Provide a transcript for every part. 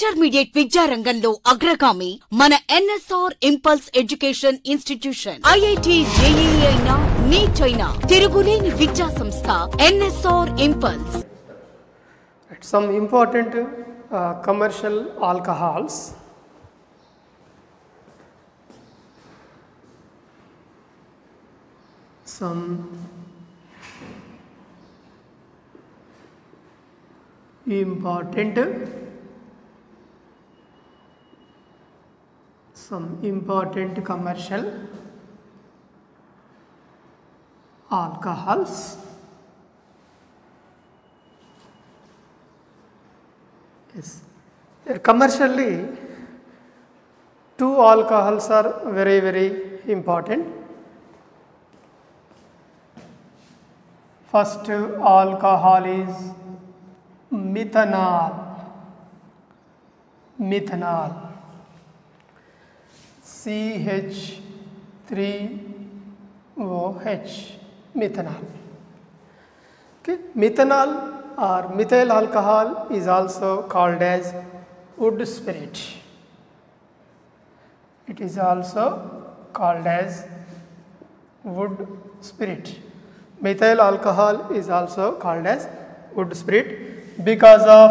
Intermediate విద్యా రంగంలో అగ్రగామి మన NSR impulse education institution. IIT JEE అయినా నీట్ అయినా తిరుగులేని విద్యా సంస్థ NSR impulse. Some important commercial alcohols. Some important commercial alcohols. Yes. Commercially, two alcohols are very important. First alcohol is methanol. CH3OH, methanol. Okay. Methanol or methyl alcohol is also called as wood spirit. It is also called as wood spirit. Methyl alcohol is also called as wood spirit because of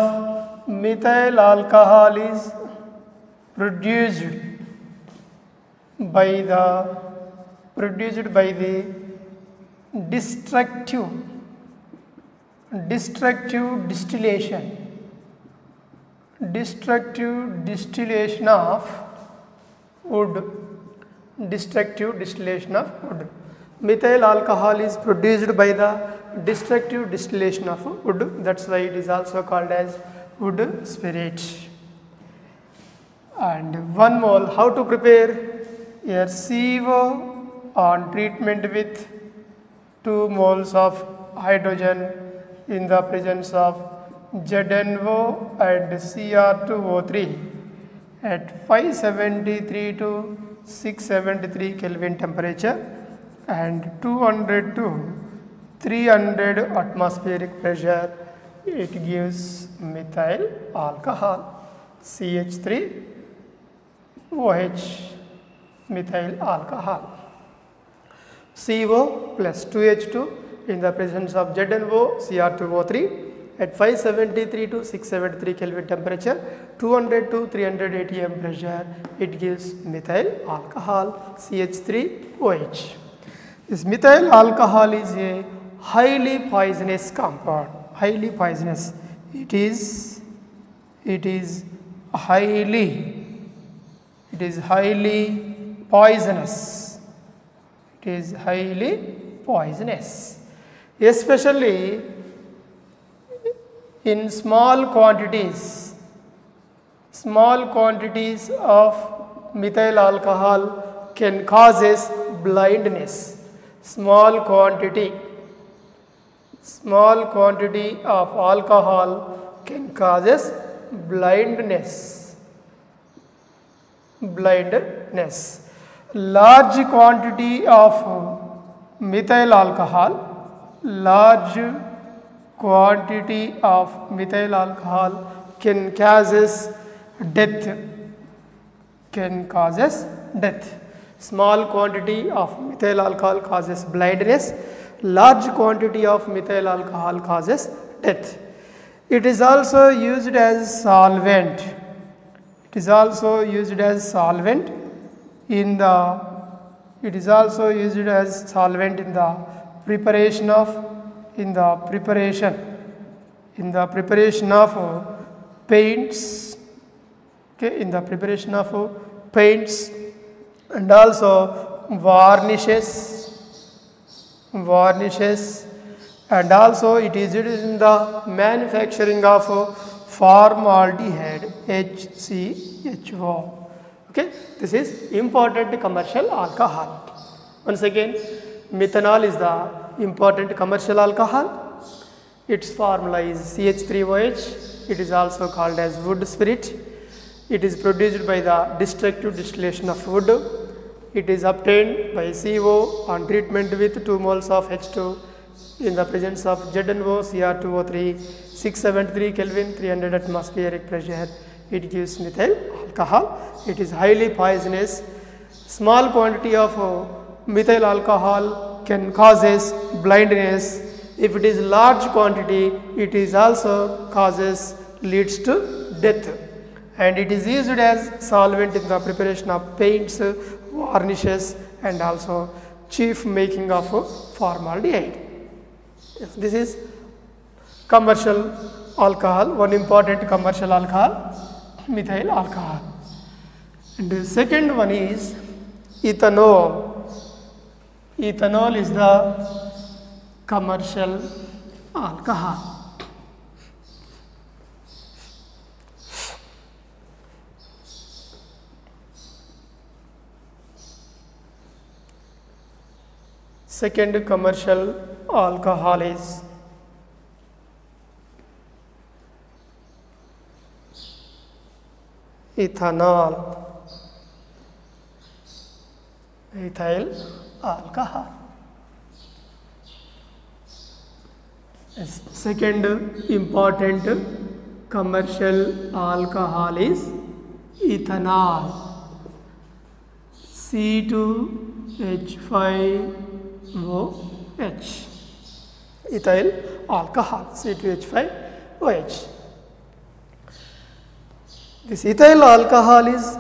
methyl alcohol is produced by the destructive distillation of wood. Methyl alcohol is produced by the destructive distillation of wood. That's why it is also called as wood spirit. And one mole, how to prepare? Here CO on treatment with 2 moles of hydrogen in the presence of ZnO and Cr2O3 at 573 to 673 Kelvin temperature and 200 to 300 atmospheric pressure. It gives methyl alcohol, CH3OH, methyl alcohol. CO plus 2H2 in the presence of ZnO, Cr2O3 at 573 to 673 Kelvin temperature, 200 to 300 atm pressure, it gives methyl alcohol, CH3OH. This methyl alcohol is a highly poisonous compound. Highly poisonous. It is highly poisonous. It is highly poisonous, especially in small quantities. Small quantities of methyl alcohol can causes blindness. Small quantity of alcohol can causes blindness. Large quantity of methyl alcohol can causes death. Small quantity of methyl alcohol causes blindness. Large quantity of methyl alcohol causes death. It is also used as solvent. In the preparation of paints. Okay, in the preparation of paints and also varnishes, and also it is used in the manufacturing of formaldehyde, HCHO. Okay, this is important commercial alcohol. Once again, methanol is the important commercial alcohol. Its formula is CH3OH. It is also called as wood spirit. It is produced by the destructive distillation of wood. It is obtained by CO on treatment with 2 moles of H2 in the presence of ZnO, Cr2O3, 673 Kelvin, 300 atmospheric pressure. it gives methyl alcohol. It is highly poisonous. Small quantity of methyl alcohol can causes blindness. If it is large quantity, it is also leads to death. And it is used as solvent in the preparation of paints, varnishes, and also chief making of formaldehyde. Yes, this is commercial alcohol, one important commercial alcohol, methyl alcohol. And the second one is ethanol. Ethanol is the commercial alcohol. Second commercial alcohol is ethanol, ethyl alcohol. Yes. Second important commercial alcohol is ethanol, C2H5OH, ethyl alcohol, C2H5OH. This ethyl alcohol is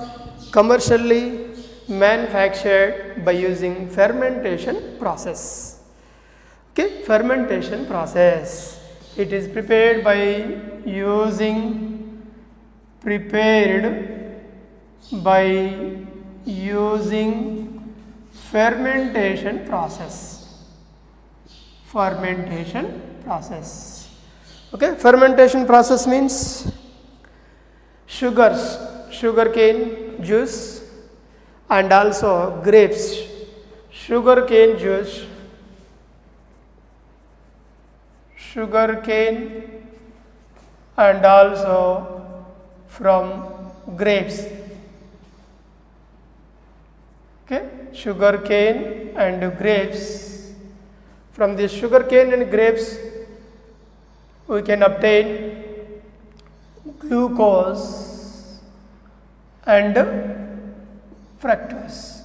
commercially manufactured by using fermentation process. Okay, fermentation process. It is prepared by using fermentation process. Fermentation process. Okay, fermentation process means sugarcane juice, and also grapes, sugarcane juice, sugarcane, and also from grapes. Okay, sugarcane and grapes. From this sugarcane and grapes, we can obtain glucose and fructose.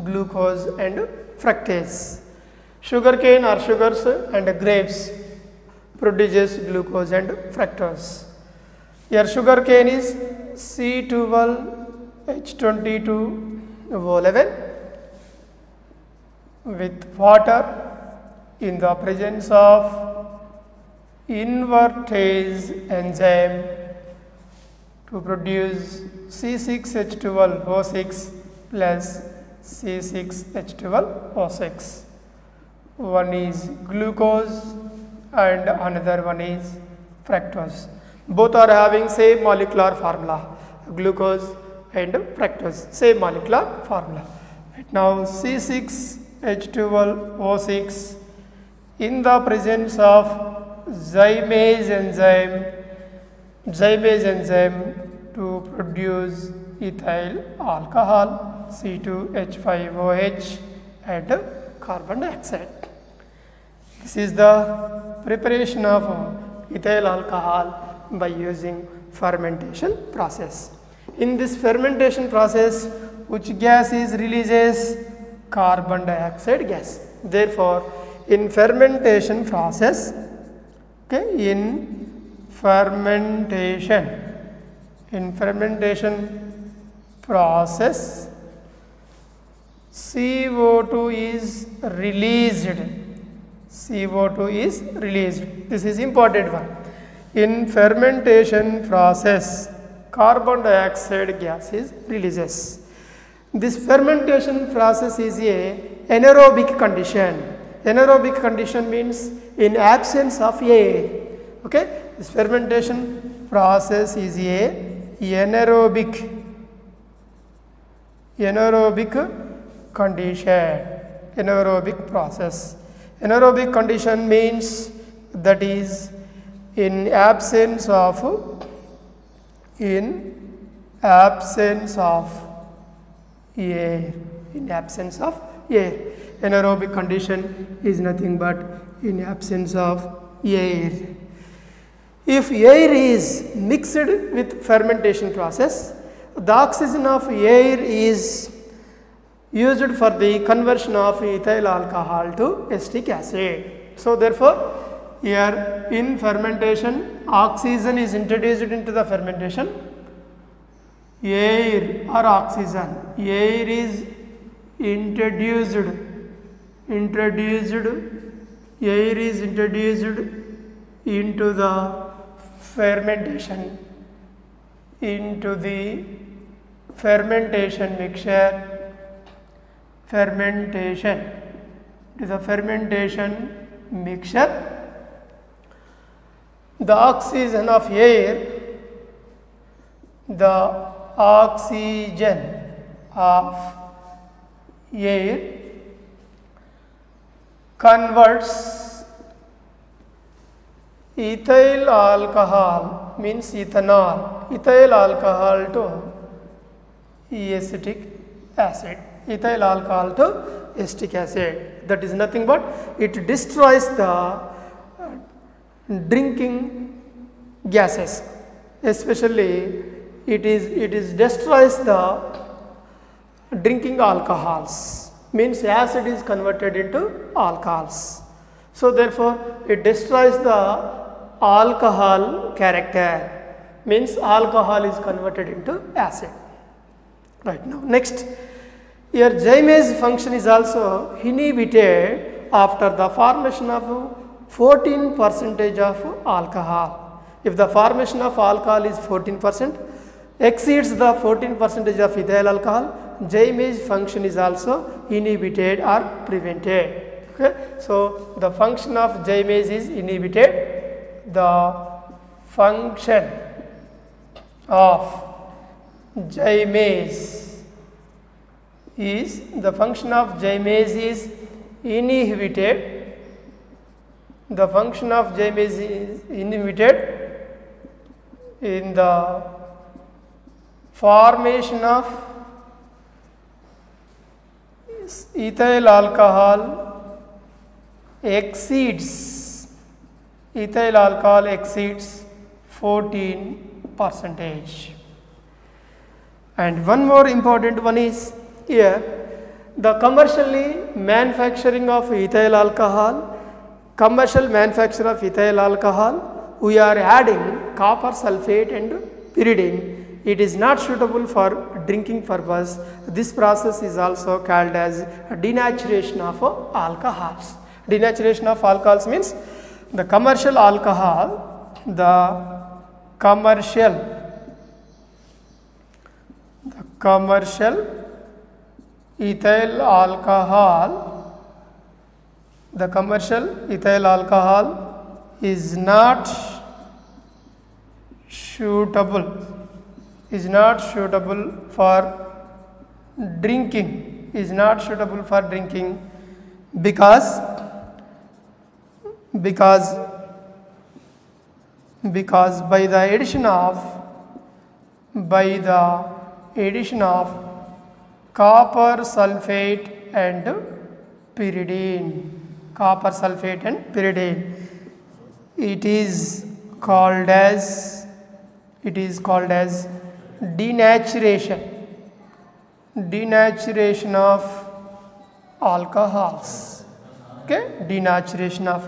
Glucose and fructose. Sugarcane or sugars and grapes produces glucose and fructose. Here sugarcane is C12H22O11 with water in the presence of invertase enzyme to produce C6H12O6 plus C6H12O6. One is glucose and another one is fructose. Both are having same molecular formula, glucose and fructose, same molecular formula. Right now C6H12O6 in the presence of zymase enzyme to produce ethyl alcohol, C2H5OH and carbon dioxide. This is the preparation of ethyl alcohol by using fermentation process. In this fermentation process, which gas is releases? Carbon dioxide gas. Therefore, in fermentation process, okay, in fermentation process, CO2 is released. CO2 is released. This is important one. In fermentation process, carbon dioxide gas is releases. This fermentation process is a anaerobic condition. Anaerobic condition means in absence of air. Okay, this fermentation process is a anaerobic condition, anaerobic process. Anaerobic condition means that is in absence of air. Anaerobic condition is nothing but in absence of air. If air is mixed with fermentation process, the oxygen of air is used for the conversion of ethyl alcohol to acetic acid. So therefore, here in fermentation, oxygen is introduced into the fermentation. Air or oxygen, air is introduced, air is introduced into the fermentation, into the fermentation mixture, fermentation, to the fermentation mixture. The oxygen of air, the oxygen of air converts ethyl alcohol, means ethanol, ethyl alcohol to acetic acid, ethyl alcohol to acetic acid. That is nothing but it destroys the drinking gases, especially it destroys the drinking alcohols, means acid is converted into alcohols. So therefore, it destroys the alcohol character, means alcohol is converted into acid. Right now, next, here James function is also inhibited after the formation of 14% of alcohol. If the formation of alcohol is 14%, exceeds the 14% of ethyl alcohol, James function is also inhibited or prevented. Okay. So the function of James is inhibited. The function of James is inhibited. The function of James is inhibited in the formation of ethyl alcohol exceeds 14%. And one more important one is here, the commercially manufacturing of ethyl alcohol, commercial manufacture of ethyl alcohol, we are adding copper sulfate and pyridine. It is not suitable for drinking purpose. This process is also called as denaturation of alcohols. Denaturation of alcohols means the commercial alcohol, the commercial ethyl alcohol is not suitable for drinking, because by the addition of copper sulfate and pyridine, it is called as denaturation of alcohols. Okay, denaturation of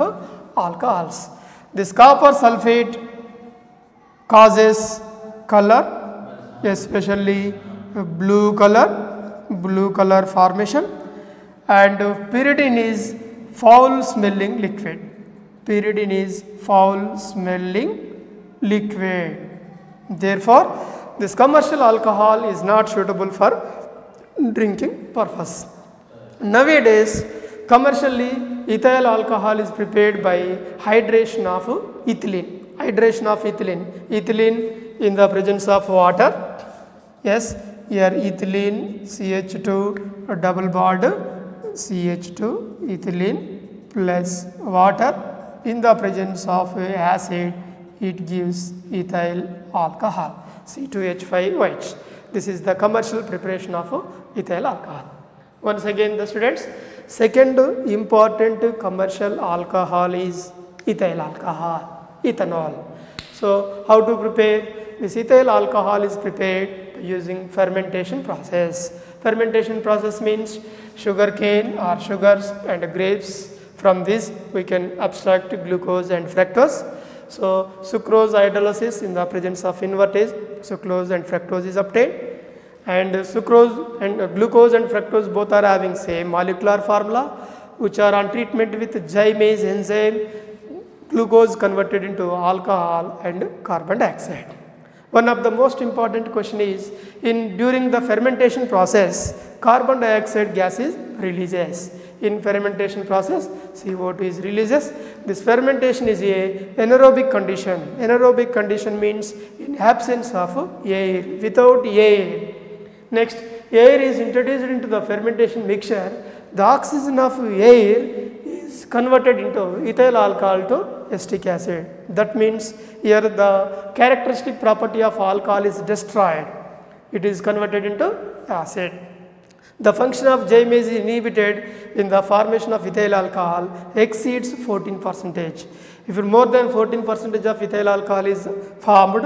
alcohols. This copper sulfate causes color, especially blue color formation, and pyridine is foul smelling liquid. Therefore, this commercial alcohol is not suitable for drinking purpose. Nowadays, commercially ethyl alcohol is prepared by hydration of ethylene. Ethylene in the presence of water. Yes, here ethylene CH2 double bond CH2 ethylene plus water in the presence of acid, it gives ethyl alcohol C2H5OH. This is the commercial preparation of ethyl alcohol. Once again, the students, second important commercial alcohol is ethyl alcohol, ethanol. So how to prepare? This ethyl alcohol is prepared using fermentation process. Fermentation process means sugar cane or sugars and grapes. From this we can abstract glucose and fructose. So sucrose hydrolysis in the presence of invertase, sucrose and fructose is obtained, and sucrose and glucose and fructose both are having same molecular formula, which are on treatment with Zymase enzyme. Glucose converted into alcohol and carbon dioxide. One of the most important question is, during the fermentation process, carbon dioxide gas is releases. In fermentation process, CO2 is releases. This fermentation is a anaerobic condition. Anaerobic condition means in absence of air, without air. Next, air is introduced into the fermentation mixture. The oxygen of air is converted into ethyl alcohol to acetic acid. That means here the characteristic property of alcohol is destroyed. It is converted into acid. The function of Zymase is inhibited in the formation of ethyl alcohol exceeds 14%. If more than 14% of ethyl alcohol is formed,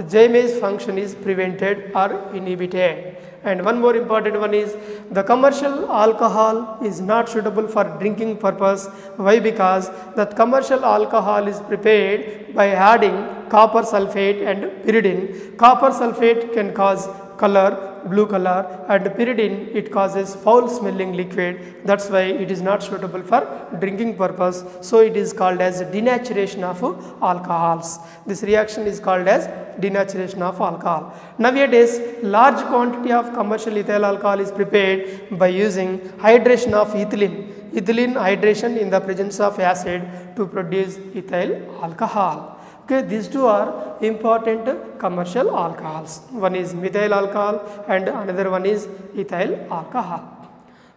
Zymase function is prevented or inhibited. And one more important one is, the commercial alcohol is not suitable for drinking purpose. Why? Because that commercial alcohol is prepared by adding copper sulfate and pyridine. Copper sulfate can cause color, blue color, and pyridine, it causes foul smelling liquid. That's why it is not suitable for drinking purpose. So it is called as denaturation of alcohols. This reaction is called as denaturation of alcohol. Nowadays, large quantity of commercial ethyl alcohol is prepared by using hydration of ethylene. Ethylene hydration in the presence of acid to produce ethyl alcohol. Okay, these two are important commercial alcohols. One is methyl alcohol and another one is ethyl alcohol.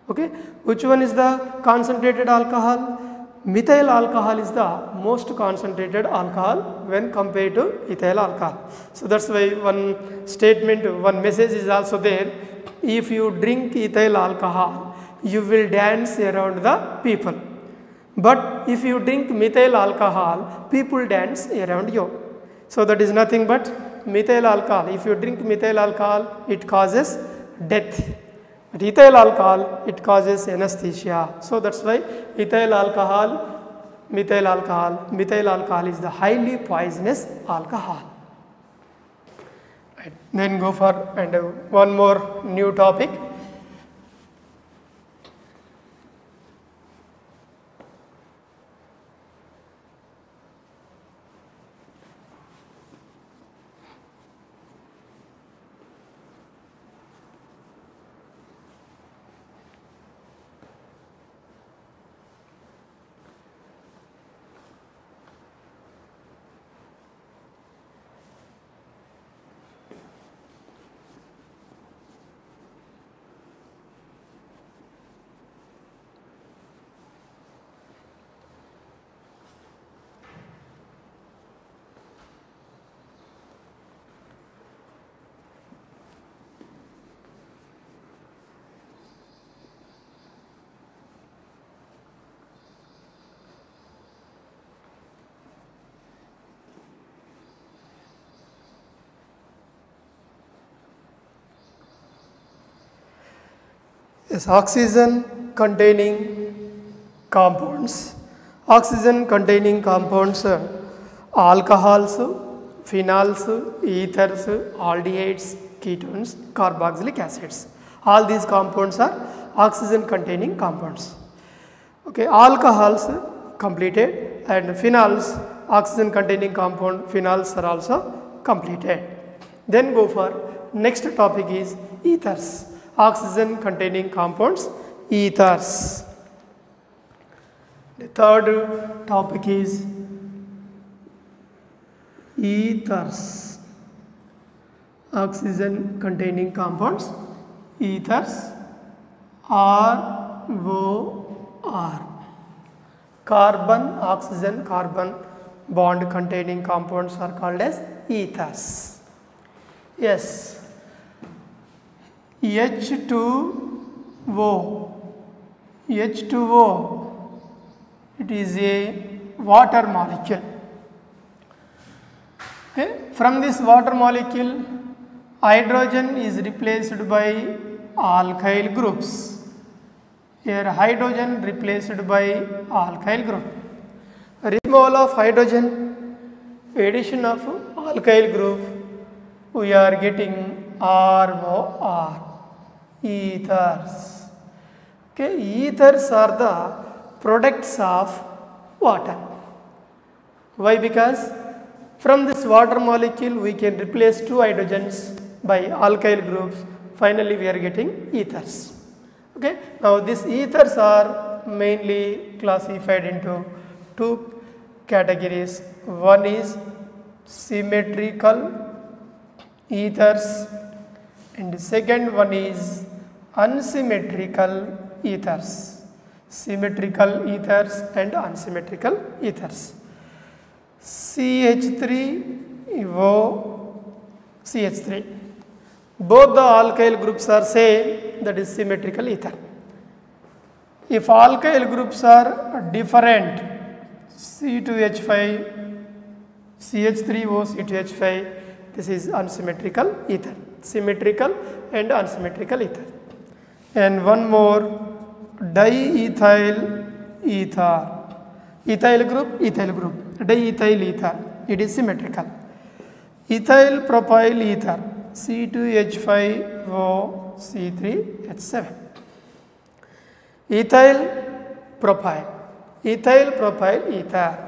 Okay, which one is the concentrated alcohol? Methyl alcohol is the most concentrated alcohol when compared to ethyl alcohol. So that's why one statement, one message is also there. If you drink ethyl alcohol, you will dance around the people. But if you drink methyl alcohol, people dance around you. So that is nothing but methyl alcohol. If you drink methyl alcohol, it causes death. But ethyl alcohol, it causes anesthesia. So that's why methyl alcohol is the highly poisonous alcohol. Right. Then go for one more new topic. Yes, oxygen containing compounds. Oxygen containing compounds, alcohols, phenols, ethers, aldehydes, ketones, carboxylic acids. All these compounds are oxygen containing compounds. Okay, alcohols completed, and phenols, oxygen containing compound, phenols are also completed. Then go for next topic is ethers. Oxygen containing compounds, ethers. The third topic is ethers. Oxygen containing compounds, ethers, ROR. Carbon, oxygen, carbon bond containing compounds are called as ethers. Yes. H2O. H2O, it is a water molecule. Okay. From this water molecule, hydrogen is replaced by alkyl groups. Here hydrogen replaced by alkyl group. Removal of hydrogen, addition of alkyl group, we are getting ROR, ethers. Okay, ethers are the products of water. Why? Because from this water molecule we can replace two hydrogens by alkyl groups. Finally, we are getting ethers. Okay. Now, these ethers are mainly classified into two categories. One is symmetrical ethers and the second one is unsymmetrical ethers. Symmetrical ethers and unsymmetrical ethers. CH3O CH3. Both the alkyl groups are same, that is symmetrical ether. If alkyl groups are different, C2H5, CH3O, C2H5, this is unsymmetrical ether. Symmetrical and unsymmetrical ether. And one more, diethyl ether. Ethyl group, diethyl ether, it is symmetrical. Ethyl propyl ether, C2H5O, C3H7. Ethyl propyl ether.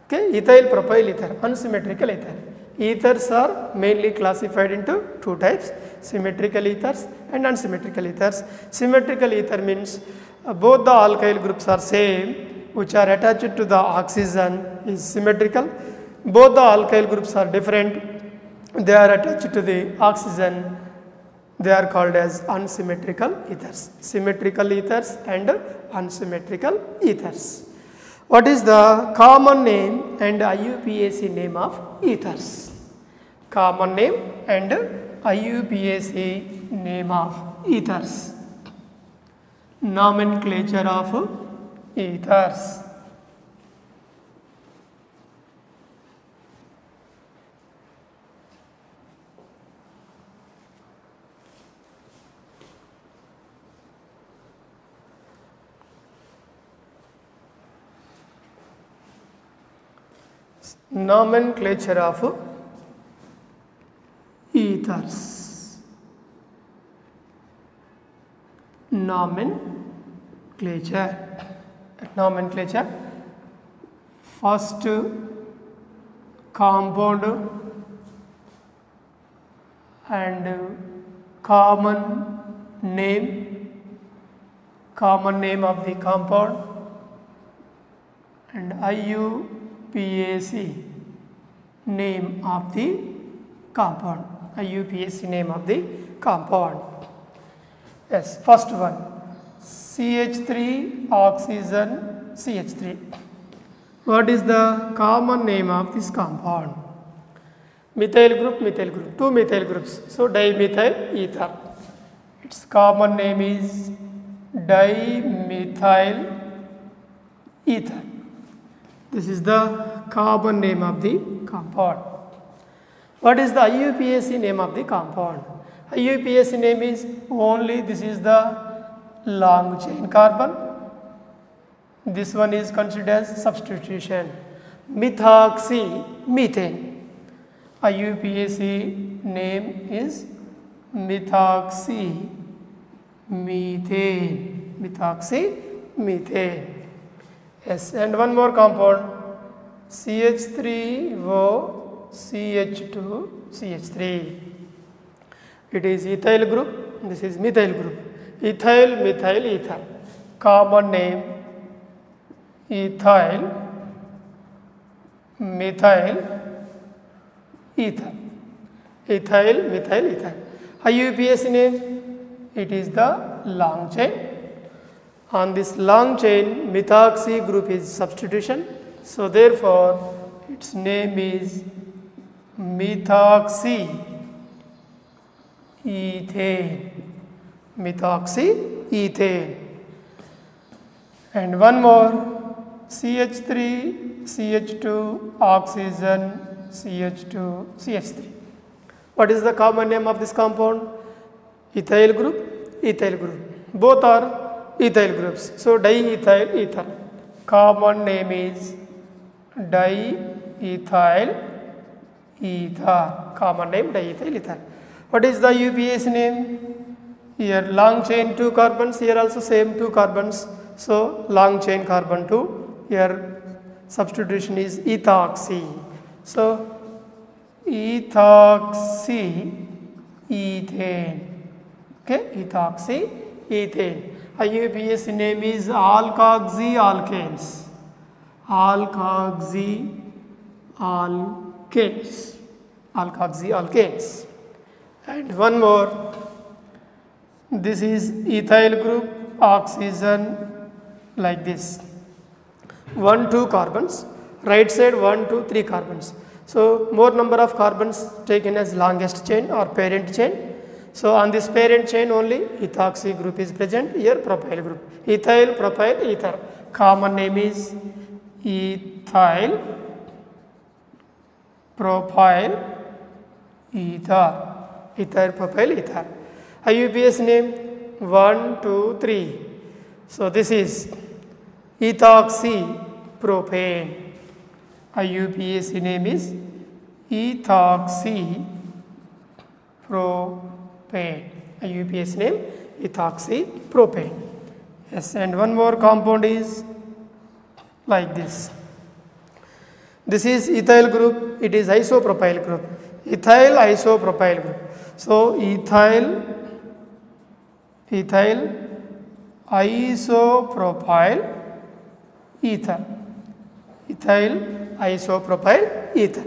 Okay, ethyl propyl ether, unsymmetrical ether. Ethers are mainly classified into two types, symmetrical ethers and unsymmetrical ethers. Symmetrical ether means both the alkyl groups are same, which are attached to the oxygen is symmetrical. Both the alkyl groups are different, they are attached to the oxygen, they are called as unsymmetrical ethers. Symmetrical ethers and unsymmetrical ethers. What is the common name and IUPAC name of ethers? Common name and IUPAC name of ethers. Nomenclature of ethers. Nomenclature of ethers. Nomenclature. First compound and common name of the compound and IUPAC name of the compound. IUPAC name of the compound. Yes, first one, CH3 oxygen CH3. What is the common name of this compound? Methyl group, two methyl groups. So dimethyl ether. Its common name is dimethyl ether. This is the common name of the compound. What is the IUPAC name of the compound? IUPAC name is only, this is the long chain carbon. This one is considered as substitution. Methoxymethane. IUPAC name is methoxymethane. Yes, and one more compound, CH3O CH2 CH3. It is ethyl group, this is methyl group. Ethyl methyl ether. Common name ethyl methyl ether. Ethyl methyl ether. IUPAC name, it is the long chain. On this long chain, methoxy group is substitution. So therefore, its name is methoxyethane. Methoxyethane. And one more, CH3 CH2 oxygen CH2, CH3. What is the common name of this compound? Ethyl group, ethyl group. Both are ethyl groups. So diethyl ether. Common name is diethyl ether. Common name diethyl ether. What is the UPAC name? Here long chain 2 carbons, here also same 2 carbons. So long chain carbon 2. Here substitution is ethoxy. So ethoxy ethane. Okay, ethoxy ethane. IUPAC name is alkoxy alkanes. Alkoxy alkanes. Alkoxy alkanes. And one more. This is ethyl group, oxygen, like this. 1, 2 carbons. Right side 1, 2, 3 carbons. So more number of carbons taken as longest chain or parent chain. So on this parent chain only ethoxy group is present. Here propyl group. Ethyl, propyl, ether. Common name is ethyl, propyl, ether. Ethyl, propyl, ether. IUPAC name 1, 2, 3. So this is ethoxy propane. IUPAC name is ethoxy propane. IUPAC name ethoxy propane. Yes, and one more compound is like this. This is ethyl group, it is isopropyl group. Ethyl isopropyl group. So ethyl isopropyl ether. Ethyl isopropyl ether.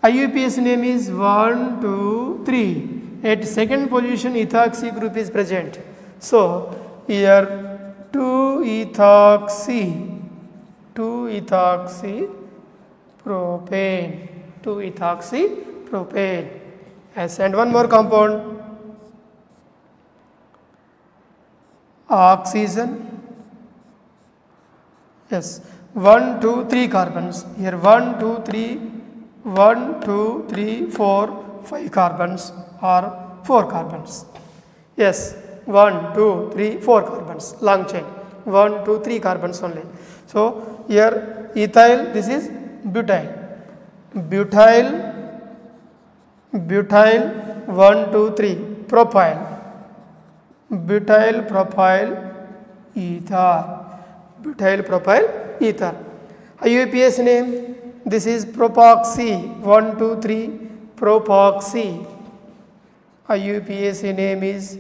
IUPAC name is 1, 2, 3. At second position ethoxy group is present. So here 2-ethoxy propane. 2-ethoxy propane. Yes, and one more compound. Oxygen. Yes, 1, 2, 3 carbons. Here 1, 2, 3, 1, 2, 3, 4, 5 carbons or 4 carbons. Yes, 1, 2, 3, 4 carbons. Long chain. 1, 2, 3 carbons only. So here ethyl, this is butyl. Butyl 1, 2, 3. Propyl. Butyl propyl ether. Butyl propyl ether. IUPAC name, this is propoxy. 1, 2, 3. Propoxy. IUPAC name is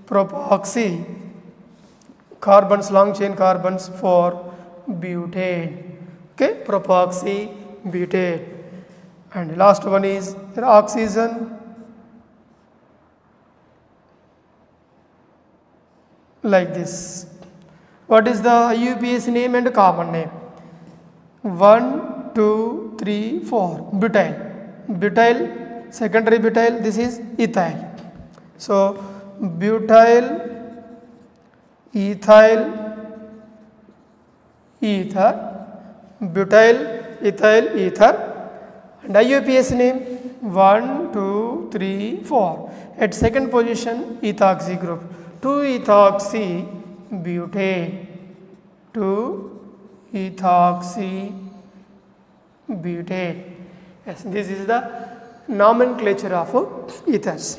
propoxy. Carbons, long chain carbons for butane. Okay, propoxy butane. And last one is oxygen, like this. What is the IUPAC name and common name? 1, 2, 3, 4. Butyl. Butyl, secondary butyl, this is ethyl. So butyl, ethyl, ether. Butyl, ethyl, ether. And IUPAC name 1, 2, 3, 4. At second position ethoxy group. 2-ethoxy butane. 2-ethoxy butane. Yes, this is the nomenclature of ethers.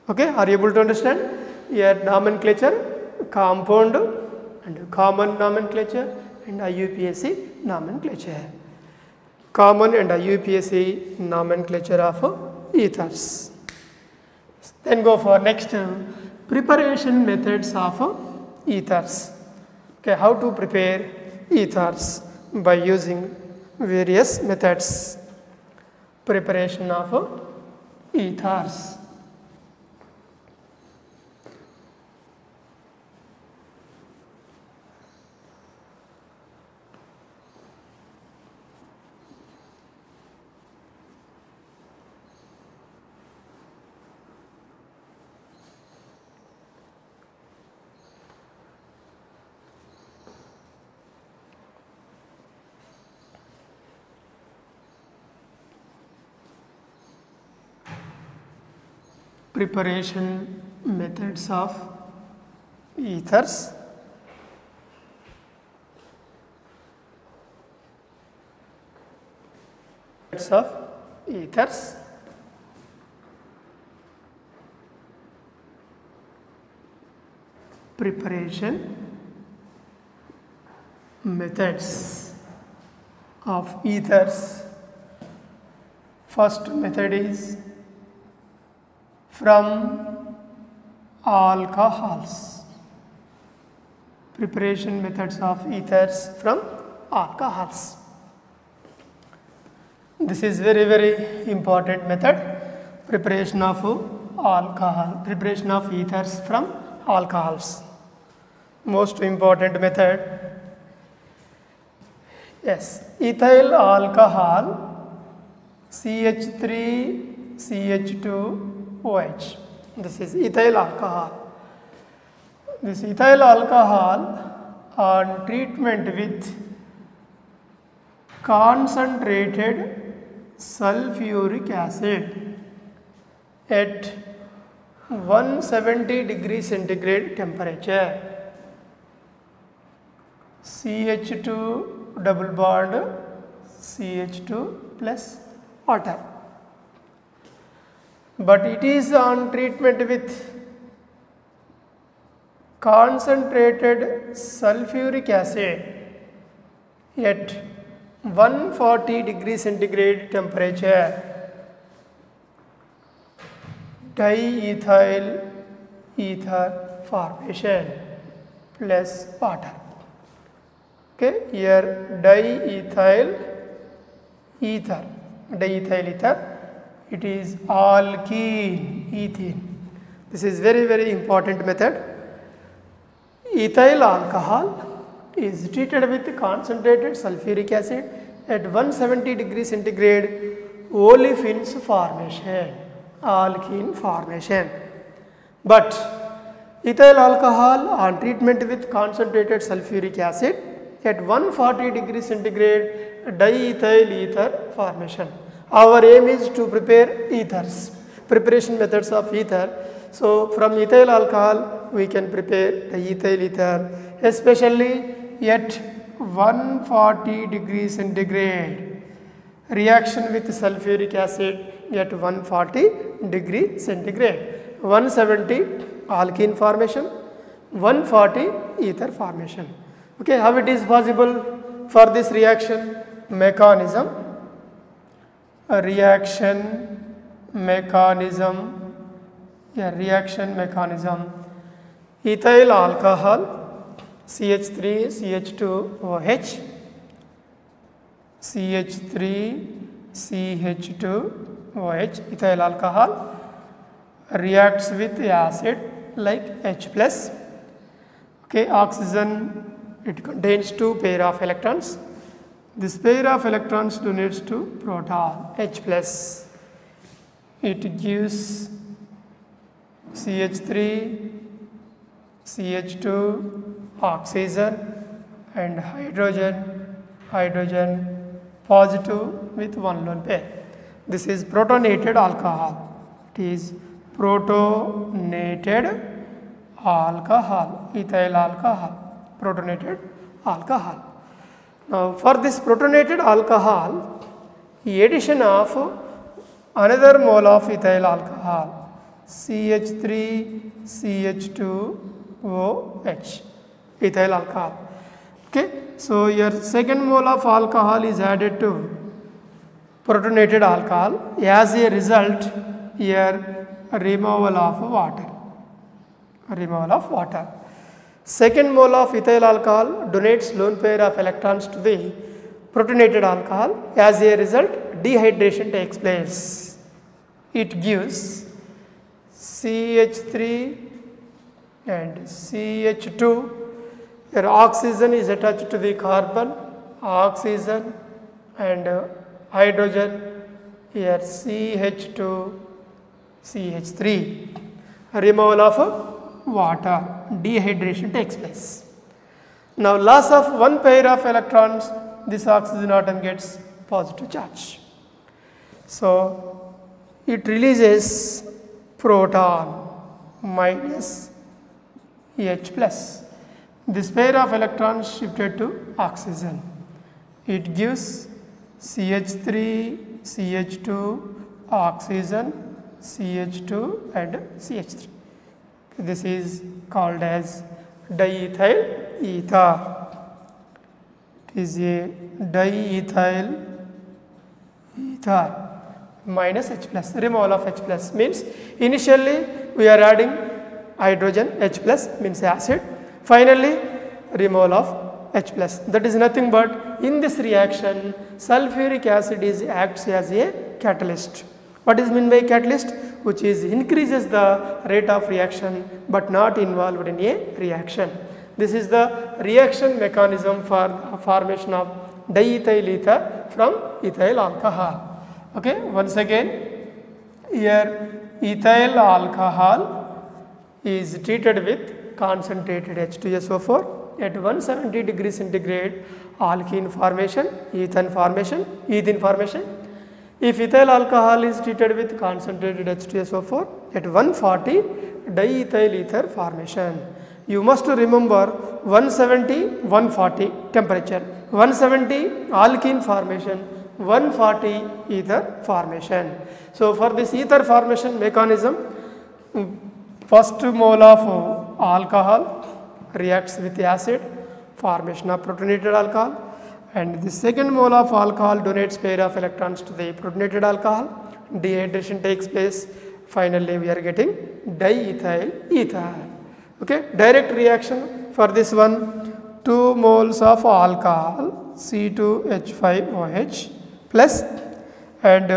Okay, are you able to understand? Here nomenclature, compound and common nomenclature and IUPAC nomenclature. Common and IUPAC nomenclature of ethers. Then go for next preparation methods of ethers. Okay, how to prepare ethers by using various methods. Preparation of ethers. preparation methods of ethers. Preparation methods of ethers. First method is from alcohols. Preparation methods of ethers from alcohols. This is very important method. Preparation of preparation of ethers from alcohols. Most important method. Yes, ethyl alcohol CH3CH2OH. This is ethyl alcohol. This ethyl alcohol on treatment with concentrated sulfuric acid at 170 degree centigrade temperature. CH2 double bond CH2 plus water. But it is on treatment with concentrated sulfuric acid at 140 degree centigrade temperature. Diethyl ether formation plus water. Okay, here diethyl ether, it is alkene, ethene. This is very important method. Ethyl alcohol is treated with concentrated sulfuric acid at 170 degree centigrade, olefins formation, alkene formation. But ethyl alcohol on treatment with concentrated sulfuric acid at 140 degree centigrade, diethyl ether formation. Our aim is to prepare ethers, preparation methods of ether. So from ethyl alcohol we can prepare diethyl ether, especially at 140 degree centigrade. Reaction with sulfuric acid at 140 degree centigrade. 170 alkene formation, 140 ether formation. Okay, how it is possible for this reaction? Mechanism. Reaction mechanism. Ethyl alcohol CH3CH2OH, CH3CH2OH, ethyl alcohol reacts with acid like H plus. Okay, oxygen, it contains 2 pair of electrons. This pair of electrons donates to proton H plus. It gives CH3, CH2, oxygen and hydrogen positive with 1 lone pair. This is protonated alcohol. It is protonated alcohol, ethyl alcohol, protonated alcohol. Now for this protonated alcohol, addition of another mole of ethyl alcohol, CH3CH2OH, ethyl alcohol. Okay, so your second mole of alcohol is added to protonated alcohol. As a result, here removal of water. Second mole of ethyl alcohol donates lone pair of electrons to the protonated alcohol. As a result, dehydration takes place. It gives CH3 and CH2. Here oxygen is attached to the carbon, oxygen and hydrogen. Here CH2, CH3. Removal of water, dehydration takes place. Now loss of 1 pair of electrons, this oxygen atom gets positive charge. So it releases proton minus H plus. This pair of electrons shifted to oxygen. It gives CH3, CH2, oxygen, CH2 and CH3. This is called as diethyl ether. It is a diethyl ether minus H plus. Removal of H plus means initially we are adding hydrogen, H plus means acid. Finally removal of H plus. That is nothing but in this reaction sulfuric acid acts as a catalyst. What is meant by catalyst? Which is increases the rate of reaction but not involved in a reaction. This is the reaction mechanism for the formation of diethyl ether from ethyl alcohol. Okay, once again here ethyl alcohol is treated with concentrated H2SO4 at 170 degrees centigrade, alkene formation, ethane formation. If ethyl alcohol is treated with concentrated H2SO4 at 140, diethyl ether formation. You must remember 170, 140 temperature, 170 alkene formation, 140 ether formation. So for this ether formation mechanism, first mole of alcohol reacts with acid, formation of protonated alcohol, and the second mole of alcohol donates pair of electrons to the protonated alcohol. Dehydration takes place. Finally, we are getting diethyl ether. Okay, direct reaction for this one, 2 moles of alcohol C2H5OH plus and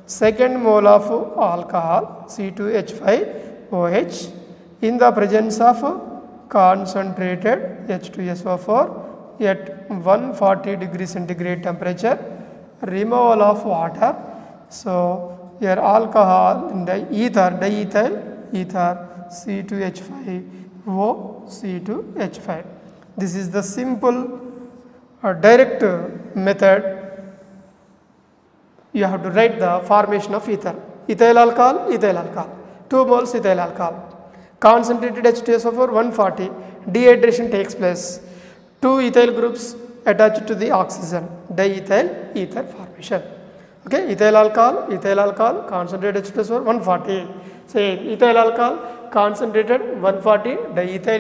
second mole of alcohol C2H5OH in the presence of concentrated H2SO4 at 140 degrees centigrade temperature, removal of water. So here alcohol in the ether, diethyl ether C2H5O C2H5. This is the simple direct method. You have to write the formation of ether. Ethyl alcohol, 2 moles ethyl alcohol. Concentrated H2SO4 140, dehydration takes place. 2 ethyl groups attached to the oxygen, diethyl ether formation. Okay, ethyl alcohol, concentrated H2SO4 140. Say ethyl alcohol, concentrated 140, diethyl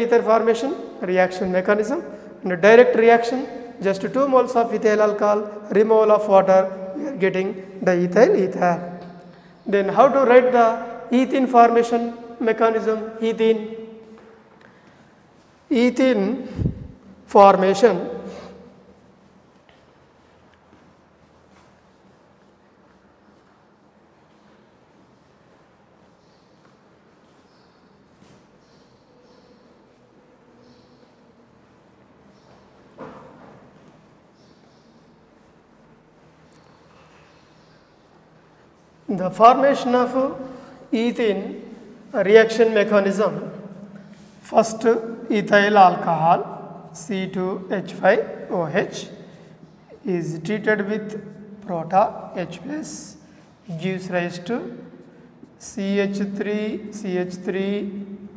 ether formation, reaction mechanism, and a direct reaction, just 2 moles of ethyl alcohol, removal of water, we are getting diethyl ether. Then how to write the ethene formation mechanism? Ethene formation the formation of ethene reaction mechanism. First ethyl alcohol C2H5OH is treated with proton H plus, gives rise to CH3,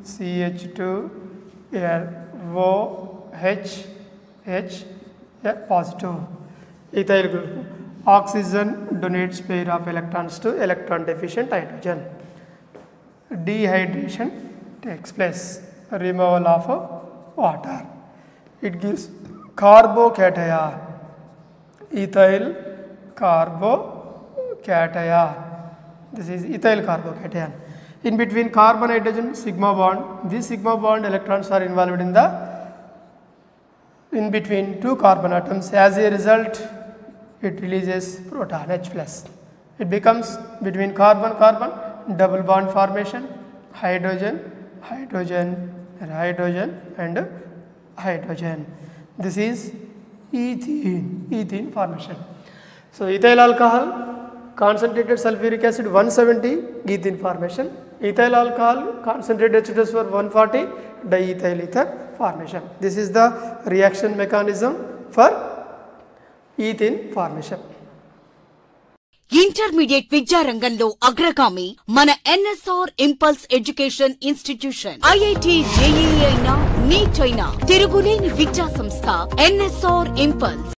CH2, OH, H, positive ethyl group. Oxygen donates pair of electrons to electron deficient hydrogen. Dehydration takes place, removal of water. It gives carbocation, ethyl carbocation. This is ethyl carbocation. In between carbon hydrogen sigma bond, this sigma bond electrons are involved in between 2 carbon atoms. As a result, it releases proton H plus. It becomes between carbon double bond formation, hydrogen and hydrogen. This is ethene formation. So ethyl alcohol, concentrated sulfuric acid 170, ethene formation. Ethyl alcohol, concentrated H2SO4 140, diethyl ether formation. This is the reaction mechanism for ethene formation. Intermediate విద్యారంగంలో అగ్రగామి మన NSR impulse education institution. IIT JEE అయినా, neat అయినా తిరుగులేని విద్యా సంస్థ NSR impulse.